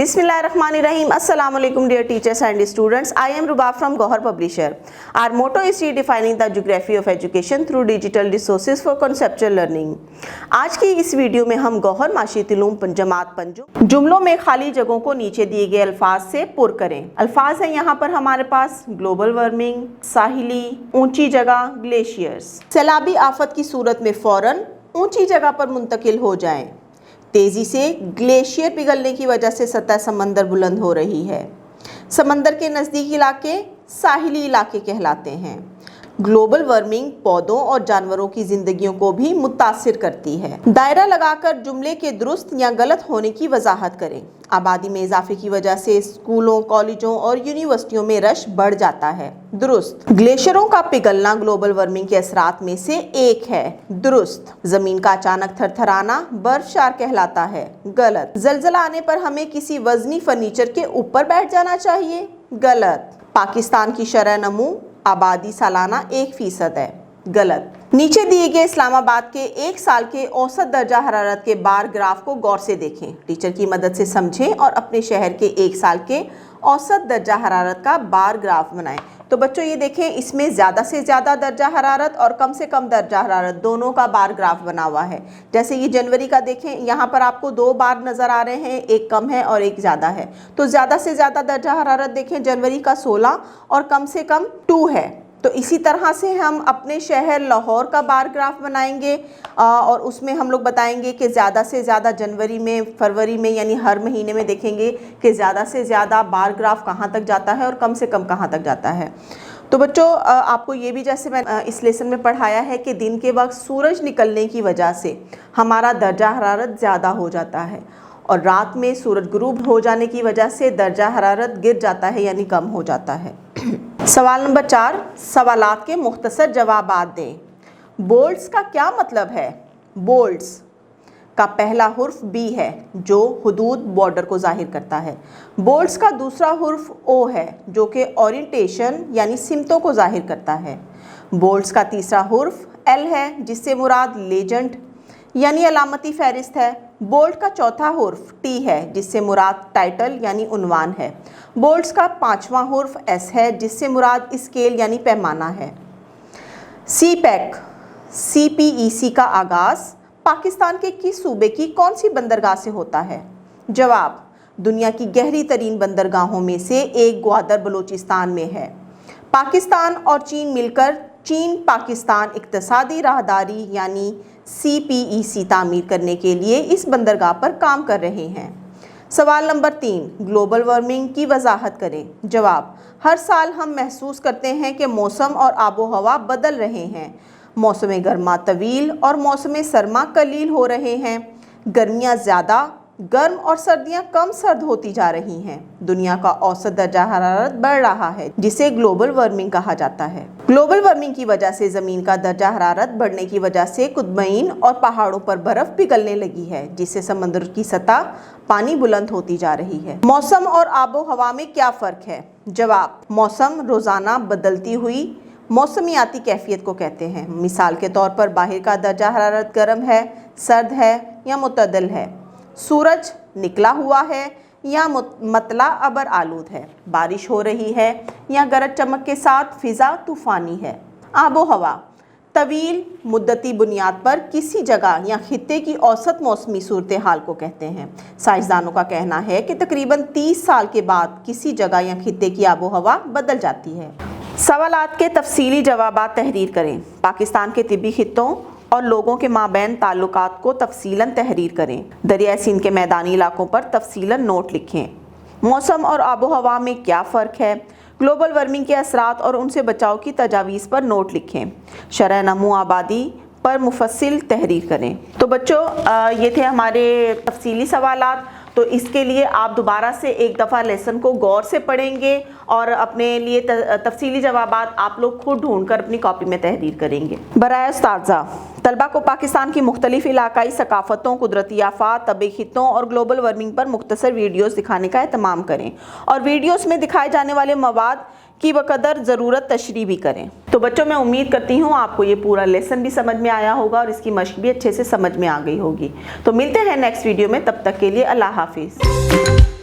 Bismillahirrahmanirrahim. Assalamu alaikum dear teachers and students. I am Rubab from Gohar Publisher. Our motto is redefining the geography of education through digital resources for conceptual learning. आज की इस video में हम गौहर माशीतुलूम जमात पंजुम जुमलों में खाली जगहों को नीचे दिए गए अल्फाज से पुर करें। अल्फाज हैं यहाँ पर हमारे पास ग्लोबल वार्मिंग, साहिली, ऊंची जगह, ग्लेशियर्स। सैलाबी आफत की सूरत में फौरन ऊंची जगह पर मुंतकिल हो जाएं। तेज़ी से ग्लेशियर पिघलने की वजह से सतह समंदर बुलंद हो रही है। समंदर के नज़दीक इलाके साहिली इलाके कहलाते हैं। ग्लोबल वार्मिंग पौधों और जानवरों की ज़िंदगियों को भी मुतासिर करती है। दायरा लगाकर जुमले के दुरुस्त या गलत होने की वजाहत करें। आबादी में इजाफे की वजह से स्कूलों, कॉलेजों और यूनिवर्सिटियों में रश बढ़ जाता है। दुरुस्त। ग्लेशियरों का पिघलना ग्लोबल वार्मिंग के असरात में से एक है। दुरुस्त। ज़मीन का अचानक थरथराना बर्फशार कहलाता है। गलत। ज़लज़ला आने पर हमें किसी वज़नी फर्नीचर के ऊपर बैठ जाना चाहिए। गलत। पाकिस्तान की शरह नमू आबादी सालाना 1% है। गलत। नीचे दिए गए इस्लामाबाद के एक साल के औसत दर्जा हरारत के बार ग्राफ को गौर से देखें। टीचर की मदद से समझें और अपने शहर के एक साल के औसत दर्जा हरारत का बार ग्राफ बनाएं। तो बच्चों ये देखें, इसमें ज़्यादा से ज़्यादा दर्जा हरारत और कम से कम दर्जा हरारत दोनों का बार ग्राफ बना हुआ है। जैसे ये जनवरी का देखें, यहाँ पर आपको 2 बार नज़र आ रहे हैं, एक कम है और एक ज़्यादा है। तो ज़्यादा से ज़्यादा दर्जा हरारत देखें, जनवरी का 16 और कम से कम 2 है। तो इसी तरह से हम अपने शहर लाहौर का बार ग्राफ बनाएंगे और उसमें हम लोग बताएंगे कि ज़्यादा से ज़्यादा जनवरी में, फरवरी में, यानी हर महीने में देखेंगे कि ज़्यादा से ज़्यादा बार ग्राफ कहाँ तक जाता है और कम से कम कहाँ तक जाता है। तो बच्चों आपको ये भी जैसे मैं इस लेसन में पढ़ाया है कि दिन के वक्त सूरज निकलने की वजह से हमारा दर्जा हरारत ज़्यादा हो जाता है और रात में सूरज गुरूब हो जाने की वजह से दर्जा हरारत गिर जाता है यानी कम हो जाता है। सवाल नंबर 4, सवालात के मुख्तसर जवाबात दें। बोल्ड्स का क्या मतलब है? बोल्ड्स का पहला हुर्फ बी है जो हुदूद बॉर्डर को जाहिर करता है। बोल्ड्स का दूसरा हुर्फ ओ है जो कि ओरिएंटेशन यानी सिमतों को जाहिर करता है। बोल्ड्स का तीसरा हुर्फ एल है जिससे मुराद लेजेंड यानी अलामती फहरिस्त है। बोल्ड का चौथा हुर्फ टी है जिससे मुराद टाइटल यानी उन्वान है। बोल्ड्स का 5वां हुर्फ एस है जिससे मुराद स्केल यानी पैमाना है। सीपैक CPEC का आगाज़ पाकिस्तान के किस सूबे की कौन सी बंदरगाह से होता है? जवाब, दुनिया की गहरी तरीन बंदरगाहों में से एक ग्वादर बलूचिस्तान में है। पाकिस्तान और चीन मिलकर चीन पाकिस्तान इक्तसादी राहदारी यानी CPEC तामीर करने के लिए इस बंदरगाह पर काम कर रहे हैं। सवाल नंबर 3, ग्लोबल वार्मिंग की वजाहत करें। जवाब, हर साल हम महसूस करते हैं कि मौसम और आबो हवा बदल रहे हैं। मौसम गर्मा तवील और मौसम सरमा कलील हो रहे हैं। गर्मियाँ ज़्यादा गर्म और सर्दियां कम सर्द होती जा रही हैं। दुनिया का औसत दर्जा हरारत बढ़ रहा है जिसे ग्लोबल वार्मिंग कहा जाता है। ग्लोबल वार्मिंग की वजह से ज़मीन का दर्जा हरारत बढ़ने की वजह से कुतुबइन और पहाड़ों पर बर्फ़ पिघलने लगी है जिससे समंदर की सतह पानी बुलंद होती जा रही है। मौसम और आबो हवा में क्या फ़र्क है? जवाब, मौसम रोज़ाना बदलती हुई मौसमियाती कैफियत को कहते हैं। मिसाल के तौर पर बाहर का दर्जा हरारत गर्म है, सर्द है या मुतदल है। सूरज निकला हुआ है या मतला अबर आलूद है। बारिश हो रही है या गरज चमक के साथ फिज़ा तूफ़ानी है। आबो हवा तवील मुद्दती बुनियाद पर किसी जगह या खित्ते की औसत मौसमी सूरत हाल को कहते हैं। साइंसदानों का कहना है कि तकरीबन 30 साल के बाद किसी जगह या खित्ते की आबो हवा बदल जाती है। सवालात के तफसीली जवाबात तहरीर करें। पाकिस्तान के तिब्बी खित्तों और लोगों के माबैन ताल्लुकात को तफसीलन तहरीर करें। दरियाई सिंध के मैदानी इलाकों पर तफसीलन नोट लिखें। मौसम और आबो हवा में क्या फ़र्क है? ग्लोबल वार्मिंग के असरात और उनसे बचाव की तजावीज़ पर नोट लिखें। शरह नमू आबादी पर मुफस्सिल तहरीर करें। तो बच्चों ये थे हमारे तफसीली सवालात। तो इसके लिए आप दोबारा से एक दफ़ा लेसन को गौर से पढ़ेंगे और अपने लिए तफसीली जवाबात आप लोग खुद ढूंढकर अपनी कॉपी में तहरीर करेंगे। बराए उस्ताज़ा, तलबा को पाकिस्तान की मुख्तलिफ इलाकाई सकाफ़तों, कुदरती आफ़ात, तबी खित्तों और ग्लोबल वार्मिंग पर मुख्तसर वीडियोज़ दिखाने का एहतमाम करें और वीडियोज़ में दिखाए जाने वाले मवाद की बकदर ज़रूरत तशरीह भी करें। तो बच्चों मैं उम्मीद करती हूँ आपको ये पूरा लेसन भी समझ में आया होगा और इसकी मश्क भी अच्छे से समझ में आ गई होगी। तो मिलते हैं नेक्स्ट वीडियो में, तब तक के लिए अल्लाह हाफिज़।